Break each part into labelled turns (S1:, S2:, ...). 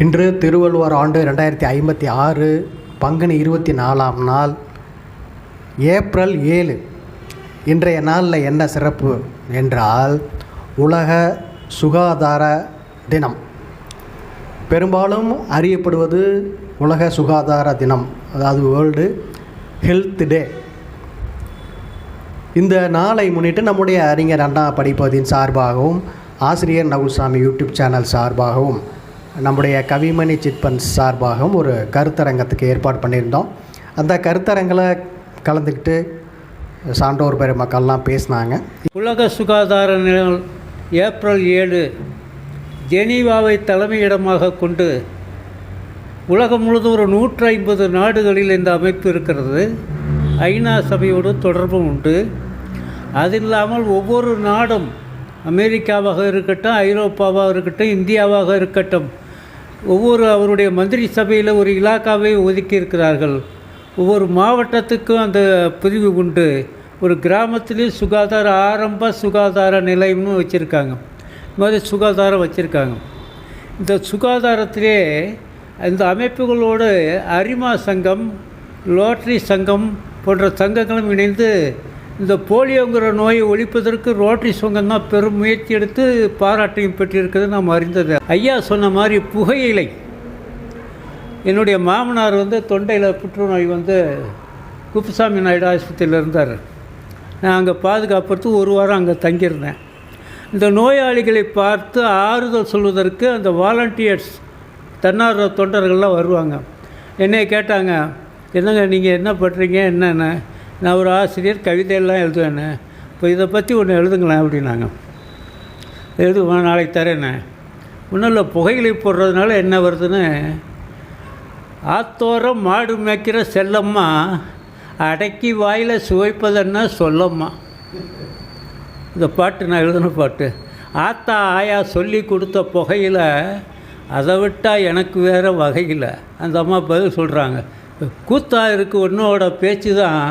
S1: இன்று திருவள்ளுவர் ஆண்டு 2056 பங்குனி 24ஆம் நாள் ஏப்ரல் 7. இன்றைய நாளில் என்ன சிறப்பு என்றால் உலக சுகாதார தினம். பெரும்பாலும் அறியப்படுவது உலக சுகாதார தினம், அதாவது வேர்ல்டு ஹெல்த் டே. இந்த நாளை முன்னிட்டு நம்முடைய அறிஞர் அண்ணா படிப்பதின் சார்பாகவும் ஆசிரியர் நகுல்சாமி யூடியூப் சேனல் சார்பாகவும் நம்முடைய கவிமணி சிட்பன்ஸ் சார்பாகவும் ஒரு கருத்தரங்கத்துக்கு ஏற்பாடு பண்ணியிருந்தோம். அந்த கருத்தரங்கில் கலந்துக்கிட்டு சான்றோர் பெருமக்கள்லாம் பேசினாங்க.
S2: உலக சுகாதார நாள் ஏப்ரல் 7 ஜெனீவாவை தலைமையிடமாக கொண்டு உலகம் முழுவதும் ஒரு 150 நாடுகளில் இந்த அமைப்பு இருக்கிறது. ஐநா சபையோடு தொடர்பும் உண்டு. அது இல்லாமல் ஒவ்வொரு நாடும், அமெரிக்காவாக இருக்கட்டும், ஐரோப்பாவாக இருக்கட்டும், இந்தியாவாக இருக்கட்டும், ஒவ்வொரு அவருடைய மந்திரி சபையில் ஒரு இலாக்காவை ஒதுக்கி இருக்கிறார்கள். ஒவ்வொரு மாவட்டத்துக்கும் அந்த பிரிவு உண்டு. ஒரு கிராமத்திலேயும் சுகாதார ஆரம்ப சுகாதார நிலையம்னு வச்சுருக்காங்க. இந்த மாதிரி சுகாதாரம் வச்சுருக்காங்க. இந்த சுகாதாரத்திலே இந்த அமைப்புகளோடு அரிமா சங்கம், லோட்டரி சங்கம் போன்ற சங்கங்களும் இணைந்து இந்த போலியோங்கிற நோயை ஒழிப்பதற்கு ரோட்டரி சங்கம் தான் பெரும் முயற்சி எடுத்து பாராட்டையும் பெற்றிருக்கிறது நாம் அறிந்தது. ஐயா சொன்ன மாதிரி புகையிலை, என்னுடைய மாமனார் தொண்டையில் புற்றுநோய் குப்புசாமி நாயுடு ஆஸ்பத்திரியில் இருந்தார். நான் அங்கே பாதுகாப்புறதுக்கு ஒரு வாரம் அங்கே தங்கியிருந்தேன். இந்த நோயாளிகளை பார்த்து ஆறுதல் சொல்வதற்கு அந்த வாலண்டியர்ஸ், தன்னார்வ தொண்டர்கள்லாம் வருவாங்க. என்னை கேட்டாங்க, என்னங்க நீங்கள் என்ன பண்ணுறீங்க, என்னென்ன? நான் ஒரு ஆசிரியர், கவிதையெல்லாம் எழுதுவேண்ணே, இப்போ இதை பற்றி ஒன்று எழுதுங்களேன் அப்படின்னாங்க. எழுதுவேன், நாளைக்கு தரேண்ணே. ஒன்றும் இல்லை, புகையிலை போடுறதுனால என்ன வருதுன்னு, ஆத்தோரம் மாடு மேய்க்கிற செல்லம்மா அடக்கி வாயில் சுவைப்பதென்னா சொல்லம்மா. இந்த பாட்டு நான் எழுதின பாட்டு. ஆத்தா ஆயா சொல்லி கொடுத்த புகையில் அதை விட்டால் எனக்கு வேறு வகையில். அந்த அம்மா பதில் சொல்கிறாங்க, கூத்தா இருக்கு உன்னோட பேச்சு தான்,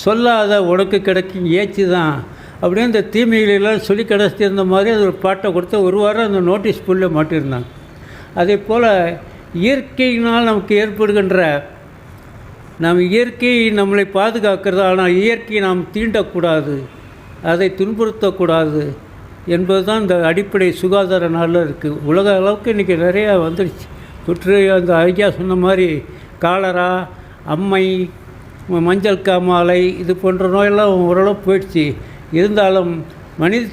S2: சொல்லாத உனக்கு கிடைக்கும் ஏச்சு தான் அப்படின்னு இந்த தீமைகளெல்லாம் சொல்லி கிடச்சிருந்த மாதிரி அது ஒரு பாட்டை கொடுத்து ஒரு வாரம் அந்த நோட்டீஸ் புல்லில் மாட்டியிருந்தாங்க. அதே போல் இயற்கையினால் நமக்கு ஏற்படுகின்ற, நாம் இயற்கை நம்மளை பாதுகாக்கிறது, ஆனால் இயற்கையை நாம் தீண்டக்கூடாது, அதை துன்புறுத்தக்கூடாது என்பது தான் இந்த அடிப்படை சுகாதார நாளில் இருக்குது. உலக அளவுக்கு இன்றைக்கி நிறையா வந்துடுச்சு தொற்று. அந்த ஐயா சொன்ன மாதிரி காலரா, அம்மை, மஞ்சள் காமாலை, இது போன்ற நோயெல்லாம் ஓரளவு போயிடுச்சு. இருந்தாலும்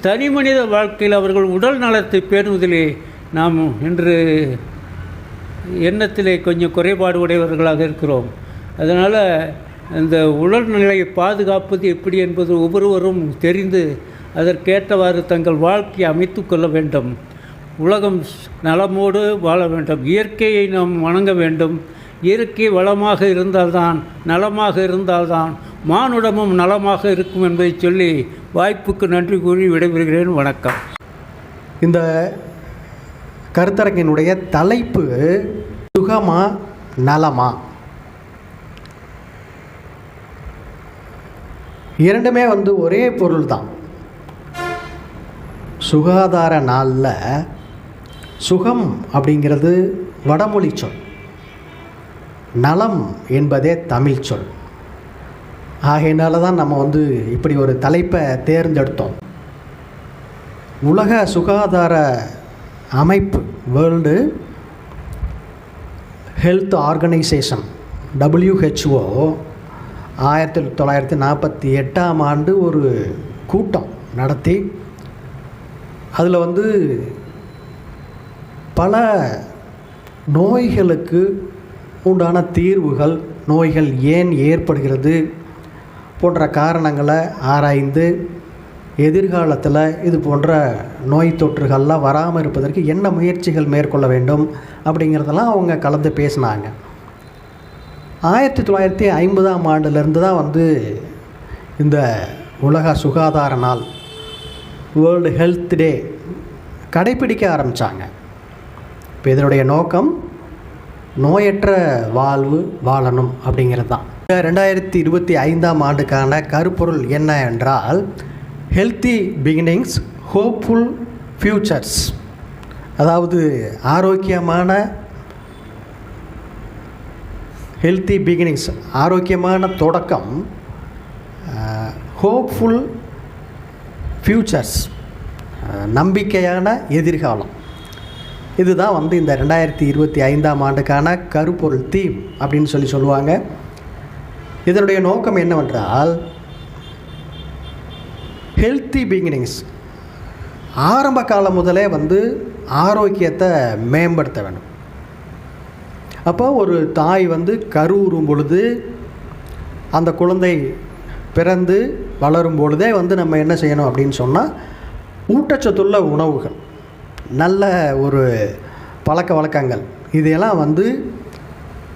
S2: தனி மனித வாழ்க்கையில் அவர்கள் உடல் நலத்தை பேணுவதிலே நாம் இன்று எண்ணத்திலே கொஞ்சம் குறைபாடு உடையவர்களாக இருக்கிறோம். அதனால் இந்த உடல்நிலையை பாதுகாப்பது எப்படி என்பது ஒவ்வொருவரும் தெரிந்து அதற்கேற்றவாறு தங்கள் வாழ்க்கையை அமைத்து கொள்ள வேண்டும். உலகம் நலமோடு வாழ வேண்டும். இயற்கையை நாம் வணங்க வேண்டும். இயற்கை வளமாக இருந்தால்தான், நலமாக இருந்தால்தான் மானுடமும் நலமாக இருக்கும் என்பதை சொல்லி வாய்ப்புக்கு நன்றி கூறி விடைபெறுகிறேன். வணக்கம்.
S1: இந்த கருத்தரங்கினுடைய தலைப்பு சுகமா நலமா? இரண்டுமே ஒரே பொருள் தான். சுகாதார நாளில் சுகம் அப்படிங்கிறது வடமொழி சொல், நலம் என்பதே தமிழ் சொல். ஆகையினால தான் நம்ம இப்படி ஒரு தலைப்பை தேர்ந்தெடுத்தோம். உலக சுகாதார அமைப்பு, வேர்ல்டு ஹெல்த் ஆர்கனைசேஷன், WHO 1948ஆம் ஆண்டு ஒரு கூட்டம் நடத்தி அதில் பல நோய்களுக்கு உண்டான தீர்வுகள், நோய்கள் ஏன் ஏற்படுகிறது போன்ற காரணங்களை ஆராய்ந்து எதிர்காலத்தில் இது போன்ற நோய் தொற்றுகள்லாம் வராமல் இருப்பதற்கு என்ன முயற்சிகள் மேற்கொள்ள வேண்டும் அப்படிங்கிறதெல்லாம் அவங்க கலந்து பேசினாங்க. 1950ஆம் ஆண்டுலேருந்து தான் இந்த உலக சுகாதார நாள், வேர்ல்டு ஹெல்த் டே கடைப்பிடிக்க ஆரம்பித்தாங்க. இப்போ இதனுடைய நோக்கம் நோயற்ற வாழ்வு வாழணும் அப்படிங்கிறது தான். 2025ஆம் ஆண்டுக்கான கருப்பொருள் என்ன என்றால், ஹெல்த்தி பிகினிங்ஸ் ஹோப்ஃபுல் ஃப்யூச்சர்ஸ். அதாவது ஆரோக்கியமான ஹெல்த்தி பிகினிங்ஸ், ஆரோக்கியமான தொடக்கம், ஹோப்ஃபுல் ஃப்யூச்சர்ஸ், நம்பிக்கையான எதிர்காலம். இதுதான் வந்து இந்த 2025ஆம் ஆண்டுக்கான கருப்பொருள் தீம் அப்படின்னு சொல்லுவாங்க. இதனுடைய நோக்கம் என்னவென்றால், ஹெல்த்தி பிகினிங்ஸ், ஆரம்ப காலம் முதலே வந்து ஆரோக்கியத்தை மேம்படுத்த வேண்டும். அப்போ ஒரு தாய் வந்து கருவுறும் பொழுது, அந்த குழந்தை பிறந்து வளரும் பொழுதே வந்து நம்ம என்ன செய்யணும் அப்படின்னு சொன்னால், ஊட்டச்சத்துள்ள உணவுகள், நல்ல ஒரு பழக்க வழக்கங்கள், இதையெல்லாம் வந்து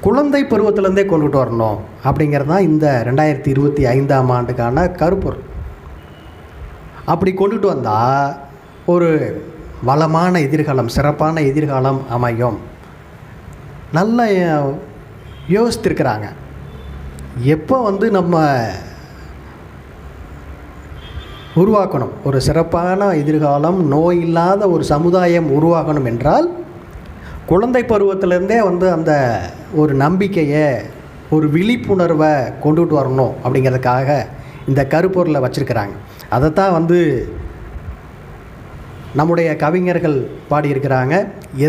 S1: குழந்தை பருவத்திலேருந்தே கொண்டுட்டு வரணும் அப்படிங்கிறது தான் இந்த 2025ஆம் ஆண்டுக்கான கருப்பொருள். அப்படி கொண்டுட்டு வந்தால் ஒரு வளமான எதிர்காலம், சிறப்பான எதிர்காலம் அமையும். நல்ல யோசித்திருக்கிறாங்க. எப்போ வந்து நம்ம உருவாக்கணும் ஒரு சிறப்பான எதிர்காலம், நோய் இல்லாத ஒரு சமுதாயம் உருவாக்கணும் என்றால், குழந்தை பருவத்திலேருந்தே வந்து அந்த ஒரு நம்பிக்கையை, ஒரு விழிப்புணர்வை கொண்டுட்டு வரணும் அப்படிங்கிறதுக்காக இந்த கருப்பொருளை வச்சுருக்கிறாங்க. அதைத்தான் வந்து நம்முடைய கவிஞர்கள் பாடியிருக்கிறாங்க.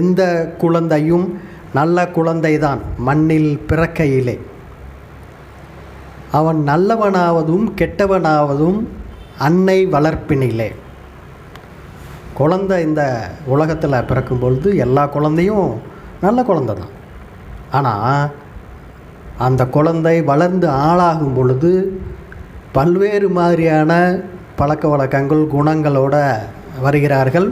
S1: எந்த குழந்தையும் நல்ல குழந்தைதான் மண்ணில் பிறக்கையிலே, அவன் நல்லவனாவதும் கெட்டவனாவதும் அன்னை வளர்ப்பினிலே. குழந்தை இந்த உலகத்தில் பிறக்கும் பொழுது எல்லா குழந்தையும் நல்ல குழந்தை தான். ஆனால் அந்த குழந்தை வளர்ந்து ஆளாகும் பொழுது பல்வேறு மாதிரியான பழக்க வழக்கங்கள், குணங்களோடு வருகிறார்கள்.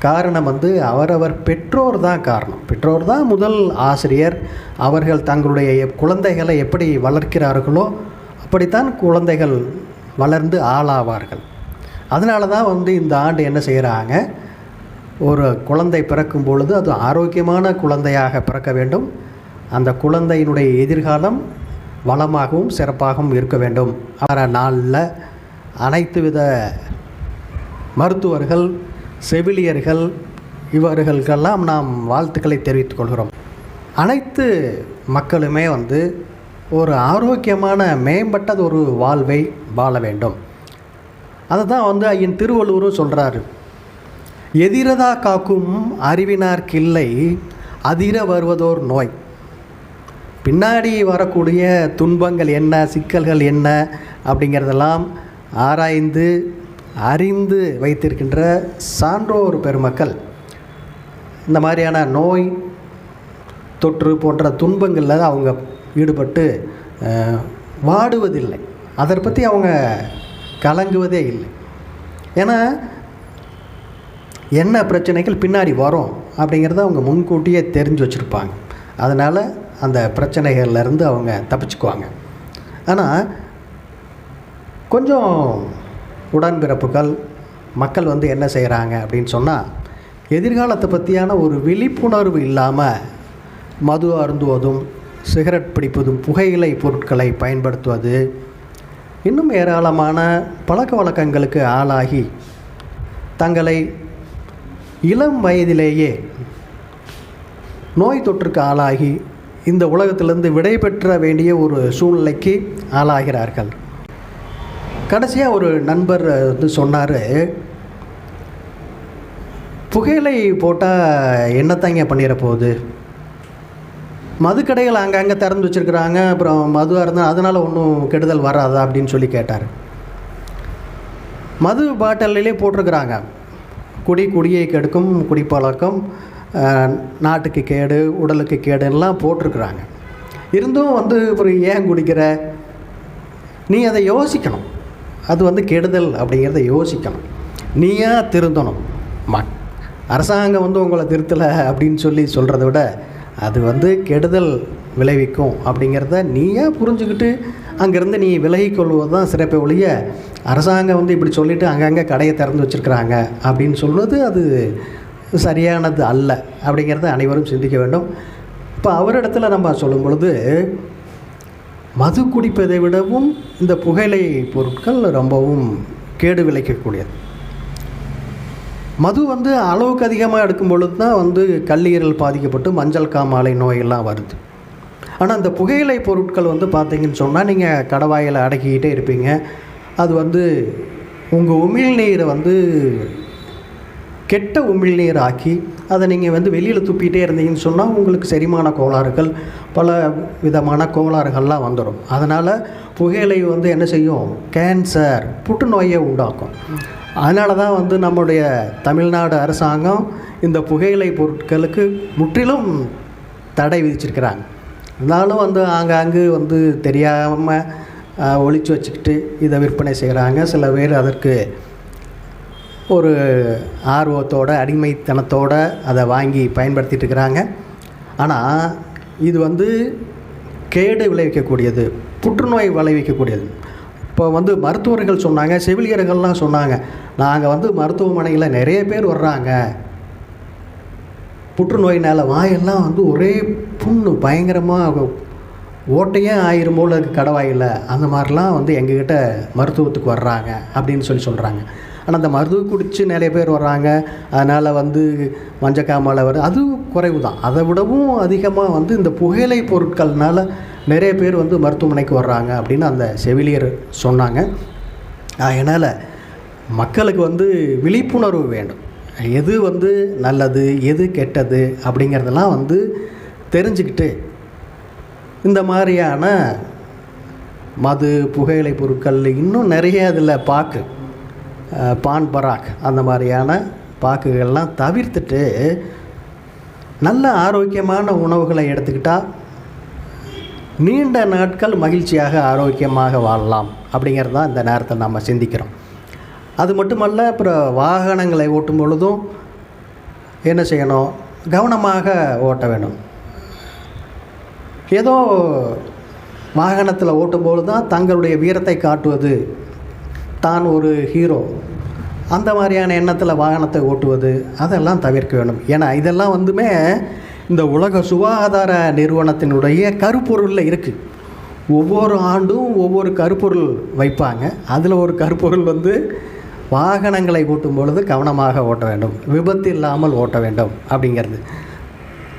S1: காரணம் வந்து அவரவர் பெற்றோர் தான் காரணம். பெற்றோர் தான் முதல் ஆசிரியர். அவர்கள் தங்களுடைய குழந்தைகளை எப்படி வளர்க்கிறார்களோ அப்படித்தான் குழந்தைகள் வளர்ந்து ஆளாவார்கள். அதனால தான் வந்து இந்த ஆண்டு என்ன செய்கிறாங்க, ஒரு குழந்தை பிறக்கும் பொழுது அது ஆரோக்கியமான குழந்தையாக பிறக்க வேண்டும். அந்த குழந்தையினுடைய எதிர்காலம் வளமாகவும் சிறப்பாகவும் இருக்க வேண்டும். நாளில் அனைத்து வித மருத்துவர்கள், செவிலியர்கள், இவர்களுக்கெல்லாம் நாம் வாழ்த்துக்களை தெரிவித்துக் கொள்கிறோம். அனைத்து மக்களுமே வந்து ஒரு ஆரோக்கியமான மேம்பட்டது ஒரு வாழ்வை வாழ வேண்டும். அதை தான் வந்து ஐயன் திருவள்ளுவரும் சொல்கிறாரு. எதிரதா காக்கும் அறிவினார்க்கில்லை அதிர வருவதோர் நோய். பின்னாடி வரக்கூடிய துன்பங்கள் என்ன, சிக்கல்கள் என்ன அப்படிங்கிறதெல்லாம் ஆராய்ந்து அறிந்து வைத்திருக்கின்ற சான்றோர் பெருமக்கள் இந்த மாதிரியான நோய் தொற்று போன்ற துன்பங்களில் அவங்க ஈடுபட்டு வாடுவதில்லை. அதை பற்றி அவங்க கலங்குவதே இல்லை. ஏன்னா என்ன பிரச்சனைகள் பின்னாடி வரும் அப்படிங்கிறத அவங்க முன்கூட்டியே தெரிஞ்சு வச்சுருப்பாங்க. அதனால் அந்த பிரச்சனைகள்லேருந்து அவங்க தப்பிச்சுக்குவாங்க. ஆனால் கொஞ்சம் உடன்பிறப்புகள் மக்கள் வந்து என்ன செய்கிறாங்க அப்படின்னு சொன்னால், எதிர்காலத்தை பற்றியான ஒரு விழிப்புணர்வு இல்லாமல் மது அருந்துவதும், சிகரெட் பிடிப்பதும், புகையிலை பொருட்களை பயன்படுத்துவது, இன்னும் ஏராளமான பழக்க வழக்கங்களுக்கு ஆளாகி தங்களை இளம் வயதிலேயே நோய் தொற்றுக்கு ஆளாகி இந்த உலகத்திலிருந்து விடைபெற்ற வேண்டிய ஒரு சூழ்நிலைக்கு ஆளாகிறார்கள். கடைசியாக ஒரு நண்பர் வந்து சொன்னார், புகையிலை போட்டால் என்னத்தாங்க பண்ணிட போகுது, மதுக்கடைகள் அங்கங்கே திறந்து வச்சுருக்குறாங்க, அப்புறம் மதுவாக இருந்தால் அதனால் ஒன்றும் கெடுதல் வராதா அப்படின்னு சொல்லி கேட்டார். மது பாட்டிலே போட்டிருக்கிறாங்க, குடியை கெடுக்கும், குடிப்பழக்கம் நாட்டுக்கு கேடு, உடலுக்கு கேடுலாம் போட்டிருக்கிறாங்க. இருந்தும் வந்து அப்புறம் ஏன் குடிக்கிற, நீ அதை யோசிக்கணும். அது வந்து கெடுதல் அப்படிங்கிறத யோசிக்கணும். நீயா திருந்தணும். அரசாங்கம் வந்து உங்களை திருத்தலை அப்படின்னு சொல்லி சொல்கிறத விட அது வந்து கெடுதல் விளைவிக்கும் அப்படிங்கிறத நீயா புரிஞ்சுக்கிட்டு அங்கேருந்து நீ விலகிக்கொள்வது தான் சிறப்பை ஒழிய, அரசாங்கம் வந்து இப்படி சொல்லிவிட்டு அங்கங்கே கடையை திறந்து வச்சுருக்குறாங்க அப்படின்னு சொல்வது அது சரியானது அல்ல அப்படிங்கிறத அனைவரும் சிந்திக்க வேண்டும். இப்போ அவரிடத்துல நம்ம சொல்லும் பொழுது, மது குடிப்பதை விடவும் இந்த புகையிலை பொருட்கள் ரொம்பவும் கேடு விளைக்கக்கூடியது. மது வந்து அளவுக்கு அதிகமாக எடுக்கும் பொழுது தான் வந்து கல்லீரல் பாதிக்கப்பட்டு மஞ்சள் காமாலை நோயெல்லாம் வருது. ஆனால் அந்த புகையிலை பொருட்கள் வந்து பார்த்தீங்கன்னு சொன்னால் நீங்கள் கடவாயில் அடக்கிக்கிட்டே இருப்பீங்க. அது வந்து உங்கள் உமிழ்நீரை வந்து கெட்ட உமிழ்நீர் ஆக்கி அதை நீங்கள் வந்து வெளியில் துப்பிகிட்டே இருந்தீங்கன்னு சொன்னால் உங்களுக்கு செரிமான கோளாறுகள், பல விதமான கோளாறுகள்லாம் வந்துடும். அதனால் புகையிலை வந்து என்ன செய்யும், கேன்சர், புற்றுநோயை உண்டாக்கும். அதனால தான் வந்து நம்முடைய தமிழ்நாடு அரசாங்கம் இந்த புகையிலை பொருட்களுக்கு முற்றிலும் தடை விதிச்சிருக்கிறாங்க. இருந்தாலும் வந்து ஆங்காங்கு வந்து தெரியாமல் ஒளிச்சு வச்சுக்கிட்டு இதை விற்பனை செய்கிறாங்க. சில பேர் அதற்கு ஒரு ஆர்வத்தோடு அடிமைத்தனத்தோடு அதை வாங்கி பயன்படுத்திகிட்டு இருக்கிறாங்க. ஆனால் இது வந்து கேடு விளைவிக்கக்கூடியது, புற்றுநோய் விளைவிக்கக்கூடியது. இப்போ வந்து மருத்துவர்கள் சொன்னாங்க, செவிலியர்கள்லாம் சொன்னாங்க, நாங்கள் வந்து மருத்துவமனையில் நிறைய பேர் வர்றாங்க, புற்றுநோயினால் வாயெல்லாம் வந்து ஒரே புண்ணு பயங்கரமாக ஓட்டையே ஆயிரம் போல் இருக்குது கடவாயில், அந்த மாதிரிலாம் வந்து எங்ககிட்ட மருத்துவத்துக்கு வர்றாங்க அப்படின்னு சொல்கிறாங்க. ஆனால் அந்த மருந்து குடித்து நிறைய பேர் வர்றாங்க, அதனால் வந்து மஞ்சக்காமலை வருது, அது குறைவு தான். அதை விடவும் அதிகமாக வந்து இந்த புகையிலை பொருட்கள்னால நிறைய பேர் வந்து மருத்துவமனைக்கு வர்றாங்க அப்படின்னு அந்த செவிலியர் சொன்னாங்க. அதனால் மக்களுக்கு வந்து விழிப்புணர்வு வேண்டும். எது வந்து நல்லது, எது கெட்டது அப்படிங்கிறதெல்லாம் வந்து தெரிஞ்சுக்கிட்டு இந்த மாதிரியான மது, புகையிலை பொருட்கள், இன்னும் நிறைய அதில் பாக்கு, பான் பராக், அந்த மாதிரியான பாக்குகள்லாம் தவிர்த்துட்டு நல்ல ஆரோக்கியமான உணவுகளை எடுத்துக்கிட்டால் நீண்ட நாட்கள் மகிழ்ச்சியாக ஆரோக்கியமாக வாழலாம் அப்படிங்கிறது தான் இந்த நேரத்தை நம்ம சிந்திக்கிறோம். அது மட்டுமல்ல, அப்புறம் வாகனங்களை ஓட்டும் பொழுதும் என்ன செய்யணும், கவனமாக ஓட்ட வேணும். ஏதோ வாகனத்தில் ஓட்டும்போது தான் தங்களுடைய வீரத்தை காட்டுவது, தான் ஒரு ஹீரோ, அந்த மாதிரியான எண்ணத்தில் வாகனத்தை ஓட்டுவது, அதெல்லாம் தவிர்க்க வேண்டும். ஏன்னா இதெல்லாம் வந்துமே இந்த உலக சுகாதார நிறுவனத்தினுடைய கருப்பொருளில் இருக்குது. ஒவ்வொரு ஆண்டும் ஒவ்வொரு கருப்பொருள் வைப்பாங்க. அதில் ஒரு கருப்பொருள் வந்து வாகனங்களை ஓட்டும் பொழுது கவனமாக ஓட்ட வேண்டும், விபத்து இல்லாமல் ஓட்ட வேண்டும் அப்படிங்கிறது.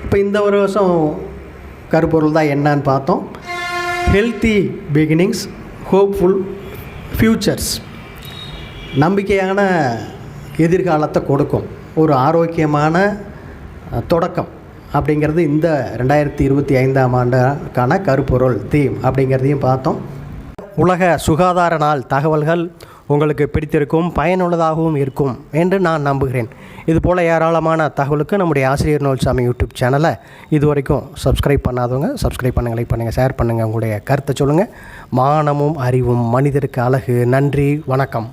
S1: இப்போ இந்த ஒரு வருஷம் கருப்பொருள் தான் என்னன்னு பார்த்தோம். Healthy beginnings, hopeful futures. நம்பிக்கையான எதிர்காலத்தை கொடுக்கும் ஒரு ஆரோக்கியமான தொடக்கம் அப்படிங்கிறது இந்த 2025ஆம் ஆண்டுக்கான கருப்பொருள் தீம் அப்படிங்கிறதையும் பார்த்தோம். உலக சுகாதார நாள் தகவல்கள் உங்களுக்கு பிடித்திருக்கும், பயனுள்ளதாகவும் இருக்கும் என்று நான் நம்புகிறேன். இதுபோல் ஏராளமான தகவலுக்கு நம்முடைய ஆசிரியர் நூல்சாமி யூடியூப் சேனலை இதுவரைக்கும் சப்ஸ்கிரைப் பண்ணாதவங்க சப்ஸ்கிரைப் பண்ணுங்கள், லைக் பண்ணுங்கள், ஷேர் பண்ணுங்கள், உங்களுடைய கருத்தை சொல்லுங்கள். மானமும் அறிவும் மனிதருக்கு அழகு. நன்றி, வணக்கம்.